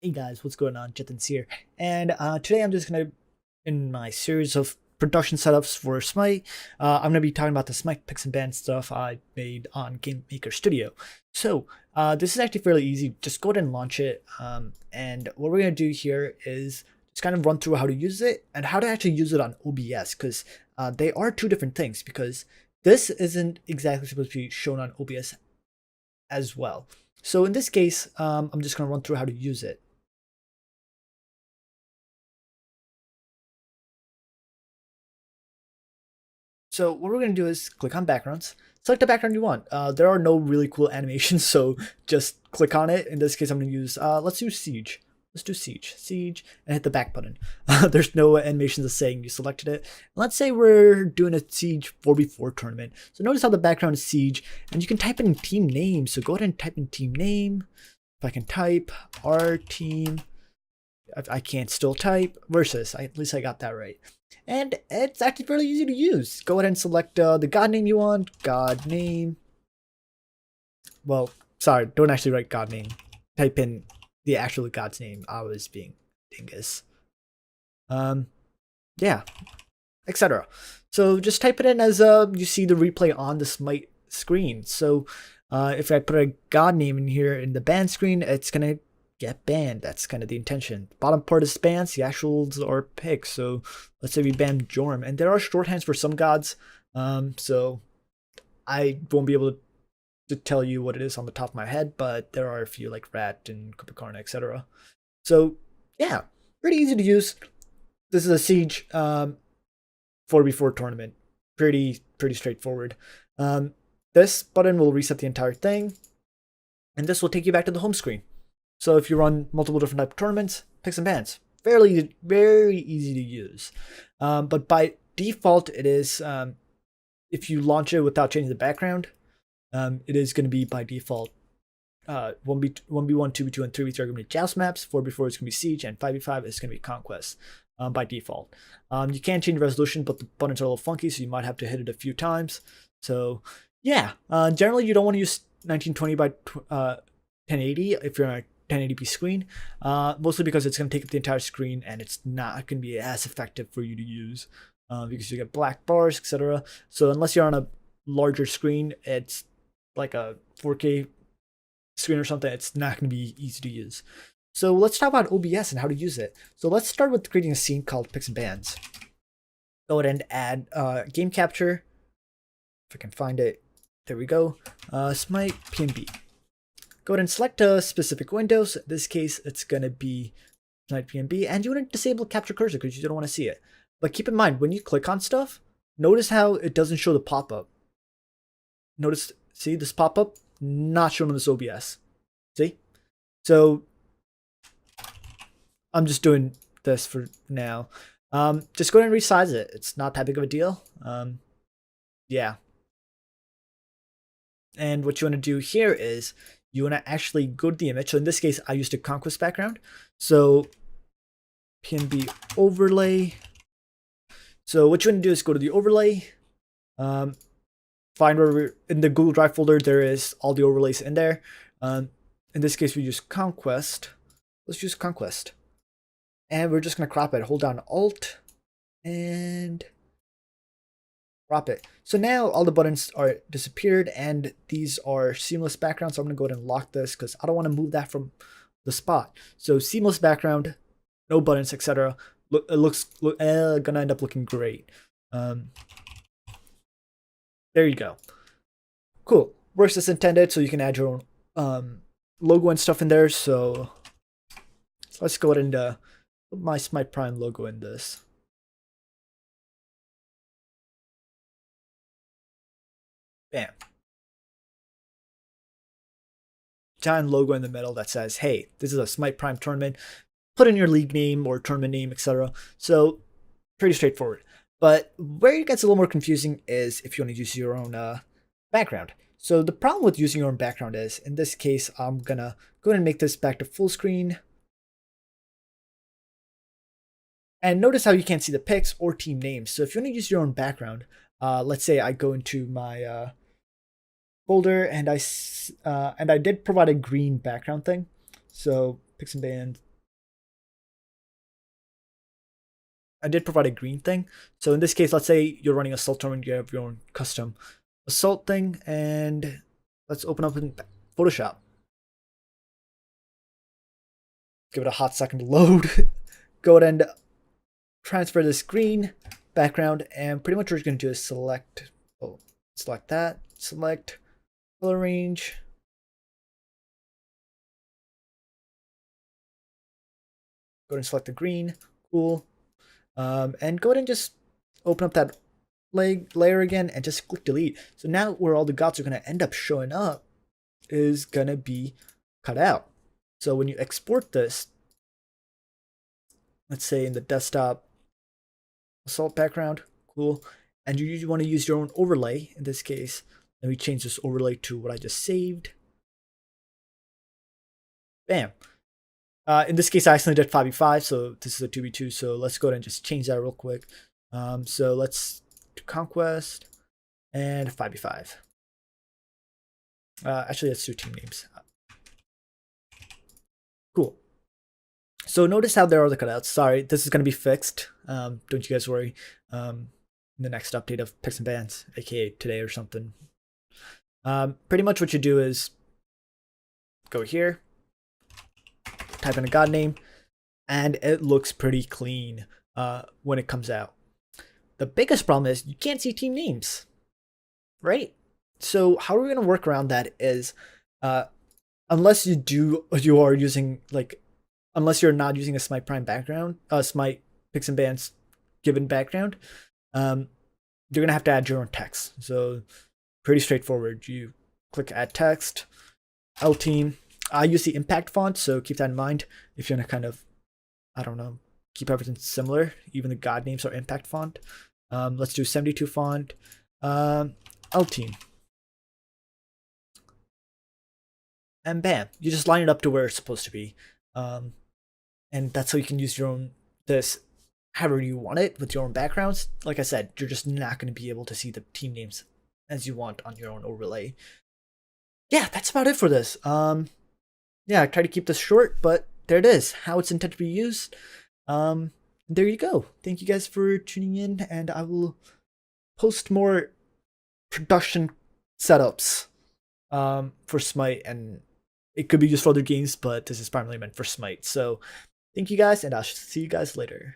Hey guys, what's going on? Jatin's here, and today I'm just gonna, in my series of production setups for Smite, I'm gonna be talking about the Smite picks and bans stuff I made on Game Maker Studio. So this is actually fairly easy. Just go ahead and launch it, and what we're gonna do here is just kind of run through how to use it and how to actually use it on OBS, because they are two different things. Because this isn't exactly supposed to be shown on OBS as well. So in this case, I'm just gonna run through how to use it. So what we're going to do is click on backgrounds, select the background you want. There are no really cool animations, so just click on it. In this case, I'm going to use, let's do Siege. Let's do Siege, and hit the back button. There's no animations of saying you selected it. Let's say we're doing a Siege 4v4 tournament. So notice how the background is Siege, and you can type in team name. So go ahead and type in team name. If I can type our team, I can't still type versus. At least I got that right. And it's actually fairly easy to use. Go ahead and select the god name you want. God name. Well, sorry, don't actually write god name. Type in the actual god's name. I was being dingus. Yeah, etc. So just type it in as you see the replay on the Smite screen. So if I put a god name in here in the ban screen, it's gonna get banned. That's kind of the intention. Bottom part is bans, the actuals are picked. So let's say we ban Jorm, and there are shorthands for some gods. So I won't be able to tell you what it is on the top of my head, but there are a few like Rat and Kupakarna, etc. So yeah, pretty easy to use. This is a Siege 4v4 tournament. Pretty straightforward. This button will reset the entire thing, and this will take you back to the home screen. So if you run multiple different type of tournaments, picks and bans, very easy to use. But by default, it is if you launch it without changing the background, it is going to be by default 1v1, 2v2, and 3v3 are going to be joust maps. 4v4 is going to be siege, and 5v5 is going to be conquest by default. You can change resolution, but the buttons are a little funky, so you might have to hit it a few times. So yeah, generally you don't want to use 1920 by 1080 if you're on a 1080p screen, mostly because it's going to take up the entire screen and it's not going to be as effective for you to use because you get black bars, etc. So unless you're on a larger screen, it's like a 4K screen or something, it's not going to be easy to use. So let's talk about OBS and how to use it. So let's start with creating a scene called Picks and Bans. Go ahead and add game capture. If I can find it, there we go. SMITE PnB. Go ahead and select a specific Windows. In this case, it's going to be SMITE PnB, and you want to disable capture cursor because you don't want to see it. But keep in mind, when you click on stuff, notice how it doesn't show the pop-up. Notice, see this pop-up? Not shown on this OBS. See? So, I'm just doing this for now. Just go ahead and resize it. It's not that big of a deal. Yeah. And what you want to do here is, you want to actually go to the image. So in this case, I used a conquest background. So PnB overlay. So what you want to do is go to the overlay. Find where we're in the Google Drive folder. There is all the overlays in there. In this case, we use conquest. Let's use conquest. And we're just going to crop it. Hold down Alt and crop it. So now all the buttons are disappeared and these are seamless backgrounds. So I'm going to go ahead and lock this because I don't want to move that from the spot. So seamless background, no buttons, etc. It looks gonna end up looking great. There you go. Cool. Works as intended. So you can add your own logo and stuff in there. So let's go ahead and put my Smite Prime logo in this. Bam. Giant logo in the middle that says, hey, this is a Smite Prime tournament. Put in your league name or tournament name, etc. So pretty straightforward. But where it gets a little more confusing is if you want to use your own background. So the problem with using your own background is, in this case, I'm going to go ahead and make this back to full screen. And notice how you can't see the picks or team names. So if you want to use your own background, let's say I go into my folder and I did provide a green background thing. So picks and bans, I did provide a green thing. So in this case, let's say you're running Assault tournament, you have your own custom Assault thing, and let's open up in Photoshop. Give it a hot second to load. Go ahead and transfer this green background, and pretty much what you're going to do is select that, select color range, go ahead and select the green, cool, and go ahead and just open up that layer again and just click delete. So now where all the gods are going to end up showing up is going to be cut out. So when you export this, let's say in the desktop Assault background, cool, and you usually want to use your own overlay. In this case, let me change this overlay to what I just saved. Bam. In this case, I accidentally did 5v5, so this is a 2v2, so let's go ahead and just change that real quick. So let's do Conquest and 5v5. Actually, let's do team names. Cool. So notice how there are the cutouts. Sorry, this is going to be fixed. Don't you guys worry. In the next update of Picks and Bans, aka today or something. Pretty much what you do is go here, type in a god name, and it looks pretty clean when it comes out. The biggest problem is you can't see team names, right? So how are we going to work around that is unless you are using unless you're not using a SMITE Prime background, SMITE Picks and Bans given background, you're gonna have to add your own text. So pretty straightforward. You click add text, L team. I use the impact font, so keep that in mind if you're gonna kind of, I don't know, keep everything similar. Even the god names are impact font. Let's do 72 font, L team. And bam, you just line it up to where it's supposed to be. And that's how you can use your own, this however you want it with your own backgrounds. Like I said, you're just not going to be able to see the team names as you want on your own overlay. Yeah, that's about it for this. Yeah, I try to keep this short, but there it is, how it's intended to be used. There you go. Thank you guys for tuning in, and I will post more production setups for SMITE, and it could be used for other games, but this is primarily meant for SMITE. So thank you guys, and I'll see you guys later.